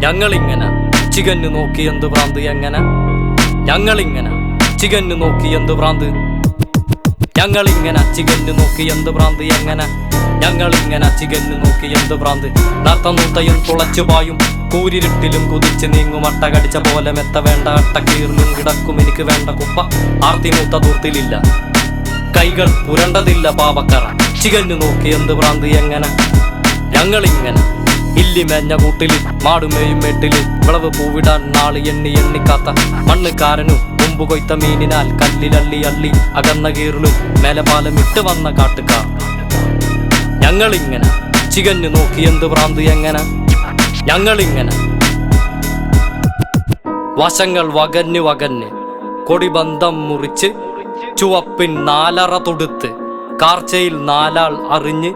ഞങ്ങളിങ്ങനെ ചികന്നു നോക്കി എന്ത് ഭ്രാന്ത് എങ്ങനെ. ഞങ്ങളിങ്ങനെ ചികന്നു നോക്കി എന്ത് ഭ്രാന്ത്. ഞങ്ങളിങ്ങനെ ചികന്നു നോക്കി എന്ത് ഭ്രാന്ത് എങ്ങനെ. ഞങ്ങളിങ്ങനെ ചികന്നു നോക്കി എന്ത് ഭ്രാന്ത്. നർത്തനൂത്തയും തുളച്ചുപായും കൂരിരുട്ടിലും കുതിച്ച് നീങ്ങും അട്ട കടിച്ച പോലെ മെത്ത വേണ്ട അട്ടക്കീറിലും കിടക്കും എനിക്ക് വേണ്ട കുപ്പ. ആർത്തിമൂത്ത ദൂർത്തിലില്ല കൈകൾ പുരണ്ടതില്ല പാവക്കറ. ചികന്നു നോക്കി എന്ത് ഭ്രാന്ത് എങ്ങനെ. ഞങ്ങളിങ്ങനെ ഇല്ലിമേഞ്ഞ കൂട്ടില് മാടുമേയും മേട്ടില് വിളവ് പൂവിടാൻ നാള് എണ്ണി എണ്ണിക്കാത്ത മണ്ണുകാരനും മുമ്പ് കൊയ്ത്ത മീനിനാൽ കല്ലിലള്ളി അള്ളി അകന്ന കീറിലും മേലപാലം ഇട്ട് വന്ന കാട്ടുകാർ. ഞങ്ങളിങ്ങനെ ചികന്നു നോക്കി എന്ത് ഭ്രാന്ത് എങ്ങനെ. ഞങ്ങളിങ്ങനെ വശങ്ങൾ വകഞ്ഞു വകഞ്ഞ് കൊടിബന്ധം മുറിച്ച് ചുവപ്പിൻ നാലറ തൊടുത്ത് കാർച്ചയിൽ നാലാൾ അറിഞ്ഞ്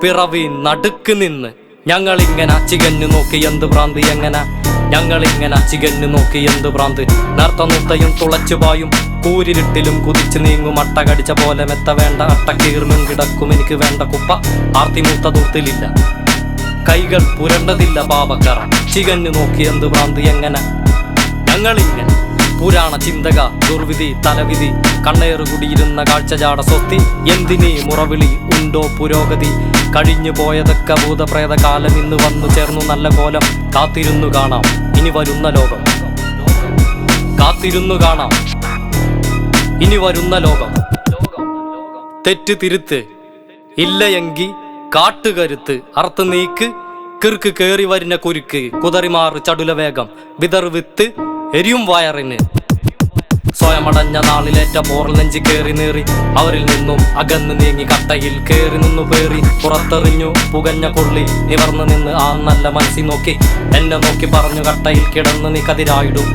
പിറവി നടുക്ക് നിന്ന്. ഞങ്ങളിങ്ങനെ ചികന്നു നോക്കി എന്ത് ഭ്രാന്ത് എങ്ങനെ. ഞങ്ങളിങ്ങനെ ചികന്നു നോക്കി എന്ത് ഭ്രാന്ത്. നർത്തനൂത്തയും തുളച്ചുപായും കൂരിരുട്ടിലും കുതിച്ചു നീങ്ങും അട്ട കടിച്ച പോലെ മെത്ത വേണ്ട അട്ടക്കീറിലും കിടക്കും എനിക്ക് വേണ്ട കുപ്പ. ആർത്തിമൂത്ത ദൂർത്തിലില്ല കൈകൾ പുരണ്ടതില്ല പാവക്കറ. ചികന്നു നോക്കി എന്ത് ഭ്രാന്ത് എങ്ങനെ. ഞങ്ങളിങ്ങനെ പുരാണ ചിന്തക ദുർവിധി തലവിധി കണ്ണേറുകുടിയിരുന്ന കാഴ്ചജാട സ്വത്തി. എന്തിനീ മുറവിളി ഉണ്ടോ പുരോഗതി. കഴിഞ്ഞു പോയതൊക്കെ ഭൂതപ്രേത കാലം ഇന്ന് വന്നു ചേർന്നു നല്ല കോലം. കാത്തിരുന്നു കാണാം ഇനി വരുന്ന ലോകം. കാത്തിരുന്നു കാണാം ഇനി വരുന്ന ലോകം. തെറ്റ് തിരുത്ത് ഇല്ലയെങ്കി കാട്ടുകരുത്ത് അർത്ത് നീക്ക്. കിർക്ക് കേറി വരുന്ന കുരുക്ക് കുതറിമാറ് ചടുല വേഗം വിതറ് വിത്ത് എരിയും വയറിന്. സ്വയമടഞ്ഞ നാളിലേറ്റ പോറൽ നെഞ്ചി കേറി നേറി അവരിൽ നിന്നും അകന്ന് നീങ്ങി കട്ടയിൽ കേറി നിന്നു പേറി പുറത്തെറിഞ്ഞു പുകഞ്ഞ കൊള്ളി നിവർന്നു നിന്ന് ആ നല്ല മനസ്സിൽ നോക്കി എന്നെ നോക്കി പറഞ്ഞു കട്ടയിൽ കിടന്ന് നീ കതിരായിടും.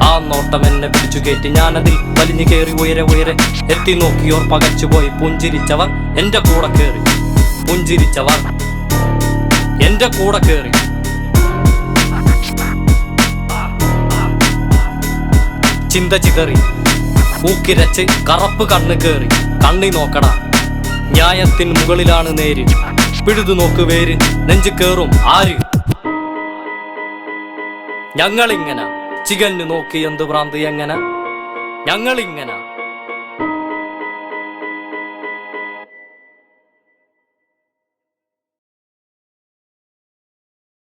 ആ നോട്ടം എന്നെ പിടിച്ചു കയറ്റി ഞാനതിൽ വലിഞ്ഞു കേറി ഉയരെ ഉയരെ എത്തി നോക്കിയോർ പകച്ചുപോയി. പുഞ്ചിരിച്ചവർ എന്റെ കൂടെ കേറി പുഞ്ചിരിച്ചവർ എന്റെ കൂടെ കേറി. ചിന്ത ചിതറി ഊക്കിരച്ച് കറപ്പ് കണ്ണ് കേറി. കണ്ണി നോക്കട ന്യായത്തിൻ മുകളിലാണ് നേര്. പിഴുതു നോക്ക് വേര് നെഞ്ചു കേറും ആര്. ഞങ്ങളിങ്ങനെ ചികന്നു നോക്കി എന്ത് ഭ്രാന്ത് എങ്ങനെ. ഞങ്ങളിങ്ങനെ